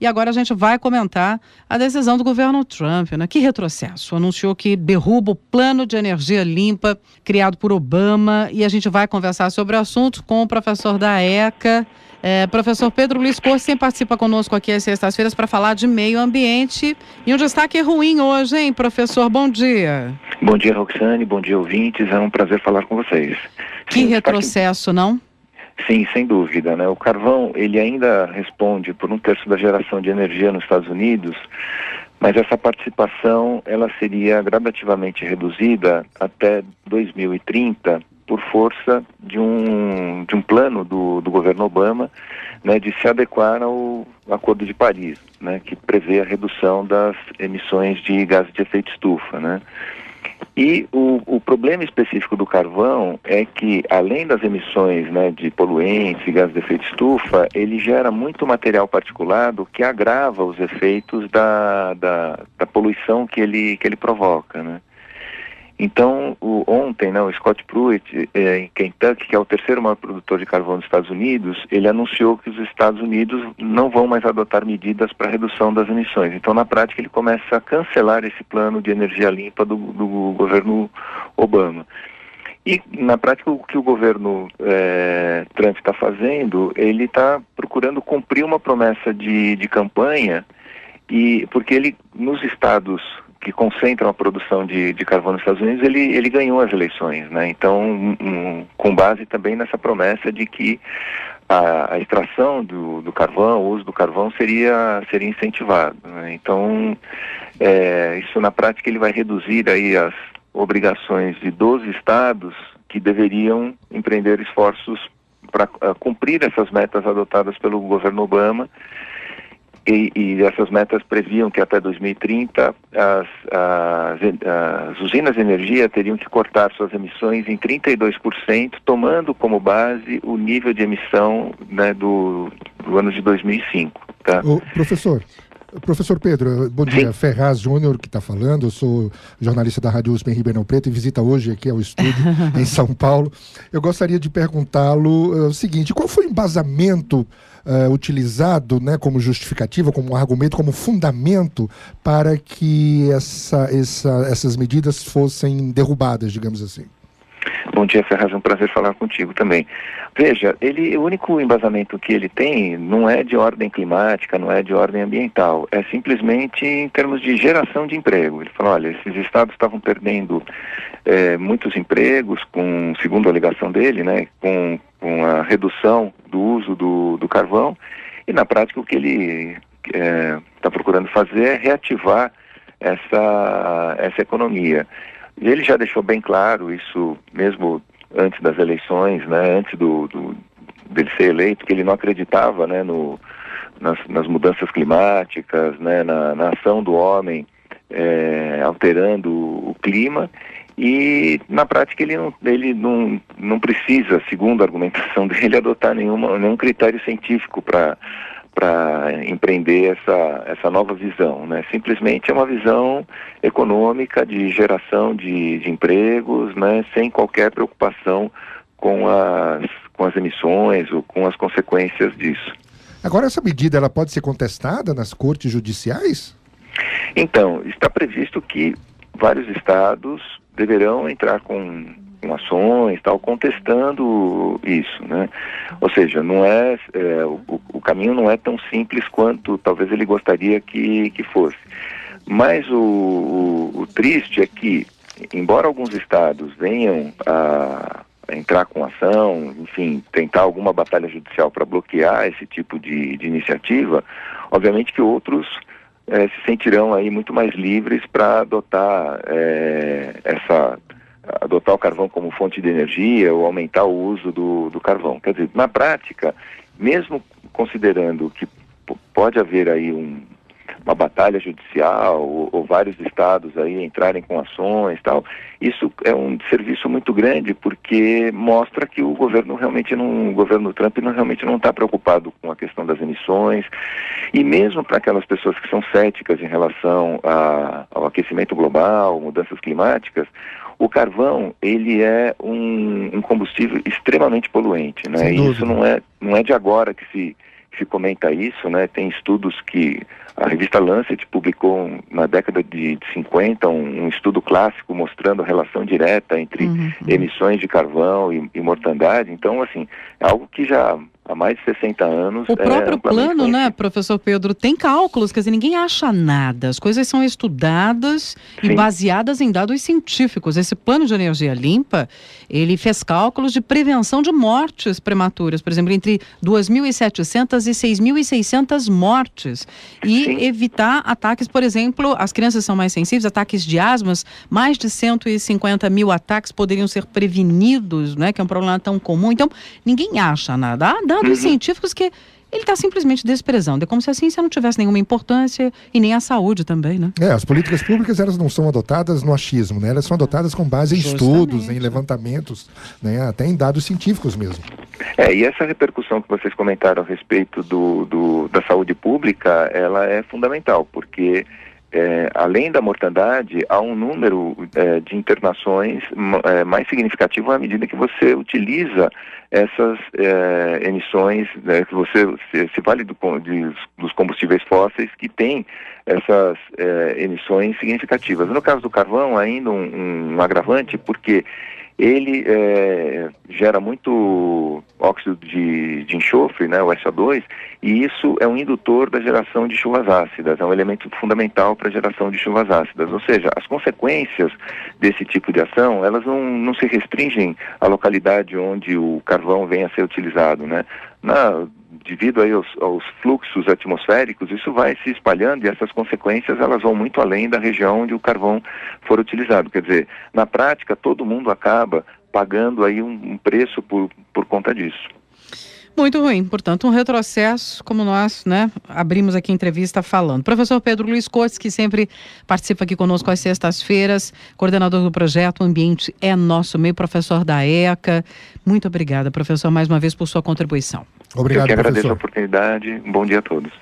E agora a gente vai comentar a decisão do governo Trump, né? Que retrocesso. Anunciou que derruba o plano de energia limpa criado por Obama, e a gente vai conversar sobre o assunto com o professor da ECA, professor Pedro Luiz Corsi, sempre participa conosco aqui às sextas-feiras para falar de meio ambiente. E um destaque ruim hoje, hein, professor? Bom dia. Bom dia, Roxane. Bom dia, ouvintes. É um prazer falar com vocês. Que retrocesso, não? Sim, sem dúvida, né? O carvão, ele ainda responde por 1/3 da geração de energia nos Estados Unidos, mas essa participação, ela seria gradativamente reduzida até 2030 por força de um plano do governo Obama, né, de se adequar ao Acordo de Paris, né, que prevê a redução das emissões de gases de efeito estufa, né? E o problema específico do carvão é que, além das emissões, né, de poluentes e gases de efeito estufa, ele gera muito material particulado que agrava os efeitos da poluição que ele provoca, né? Então, ontem, né, o Scott Pruitt, em Kentucky, que é o terceiro maior produtor de carvão dos Estados Unidos, ele anunciou que os Estados Unidos não vão mais adotar medidas para redução das emissões. Então, na prática, ele começa a cancelar esse plano de energia limpa do governo Obama. E, na prática, o que o governo Trump está fazendo, ele está procurando cumprir uma promessa de campanha, porque ele, nos estados que concentram a produção de carvão nos Estados Unidos, ele ganhou as eleições, né? Então, com base também nessa promessa de que a extração do carvão, o uso do carvão seria incentivado, né? Então, isso na prática ele vai reduzir aí as obrigações de 12 estados que deveriam empreender esforços para cumprir essas metas adotadas pelo governo Obama. E essas metas previam que até 2030 as usinas de energia teriam que cortar suas emissões em 32%, tomando como base o nível de emissão, né, do ano de 2005. Tá? Professor Pedro, bom dia. Sim. Ferraz Júnior que está falando, eu sou jornalista da Rádio USP em Ribeirão Preto e visita hoje aqui ao estúdio em São Paulo. Eu gostaria de perguntá-lo o seguinte: qual foi o embasamento utilizado, né, como justificativa, como argumento, como fundamento para que essas medidas fossem derrubadas, digamos assim? Bom dia, Ferraz, é um prazer falar contigo também. Veja, o único embasamento que ele tem não é de ordem climática, não é de ordem ambiental, é simplesmente em termos de geração de emprego. Ele falou, olha, esses estados estavam perdendo muitos empregos, segundo a alegação dele, né, com a redução do uso do carvão, e na prática o que ele está procurando fazer é reativar essa economia. E ele já deixou bem claro isso mesmo antes das eleições, né, antes dele ser eleito, que ele não acreditava, né, nas mudanças climáticas, né, na ação do homem alterando o clima, e na prática ele não precisa, segundo a argumentação dele, adotar nenhum critério científico para empreender essa nova visão, né? Simplesmente é uma visão econômica de geração de empregos, né? Sem qualquer preocupação com as emissões ou com as consequências disso. Agora, essa medida ela pode ser contestada nas cortes judiciais? Então, está previsto que vários estados deverão entrar com ações, tal, contestando isso, né? Ou seja, não o caminho não é tão simples quanto talvez ele gostaria que fosse. Mas o triste é que, embora alguns estados venham a entrar com ação, enfim, tentar alguma batalha judicial para bloquear esse tipo de iniciativa, obviamente que outros se sentirão aí muito mais livres para adotar o carvão como fonte de energia ou aumentar o uso do carvão. Quer dizer, na prática, mesmo considerando que pode haver aí uma batalha judicial ou vários estados aí entrarem com ações e tal, isso é um serviço muito grande porque mostra que o governo Trump realmente não está preocupado com a questão das emissões, e mesmo para aquelas pessoas que são céticas em relação ao aquecimento global, mudanças climáticas, o carvão, ele é um combustível extremamente poluente, né? E isso não é de agora que se comenta isso, né? Tem estudos que a revista Lancet publicou na década de 50 um estudo clássico mostrando a relação direta entre emissões de carvão e mortandade. Então, assim, é algo que já há mais de 60 anos... O próprio plano, né, professor Pedro, tem cálculos, quer dizer, ninguém acha nada. As coisas são estudadas e baseadas em dados científicos. Esse plano de energia limpa, ele fez cálculos de prevenção de mortes prematuras, por exemplo, entre 2.700 e 6.600 mortes. E evitar ataques, por exemplo, as crianças são mais sensíveis, ataques de asmas, mais de 150 mil ataques poderiam ser prevenidos, né, que é um problema tão comum. Então, ninguém acha nada. Há dados científicos que ele está simplesmente desprezando. É como se a ciência não tivesse nenhuma importância e nem a saúde também, né? As políticas públicas, elas não são adotadas no achismo, né? Elas são adotadas com base em estudos, em levantamentos, né? Até em dados científicos mesmo. E essa repercussão que vocês comentaram a respeito da saúde pública, ela é fundamental, porque além da mortandade, há um número de internações mais significativo à medida que você utiliza essas emissões, né, que você se vale dos combustíveis fósseis que têm essas emissões significativas. No caso do carvão, ainda um agravante, porque ele gera muito óxido de enxofre, né, o SO2, e isso é um indutor da geração de chuvas ácidas, é um elemento fundamental para a geração de chuvas ácidas. Ou seja, as consequências desse tipo de ação, elas não se restringem à localidade onde o carvão venha a ser utilizado, né? Devido aí aos fluxos atmosféricos, isso vai se espalhando e essas consequências elas vão muito além da região onde o carvão for utilizado. Quer dizer, na prática, todo mundo acaba pagando aí um preço por conta disso. Muito ruim, portanto, um retrocesso, como nós, né, abrimos aqui a entrevista falando. Professor Pedro Luiz Cortes, que sempre participa aqui conosco às sextas-feiras, coordenador do projeto O Ambiente é Nosso Meio, professor da ECA. Muito obrigada, professor, mais uma vez por sua contribuição. Obrigado, Eu que agradeço professor. a oportunidade. Um bom dia a todos.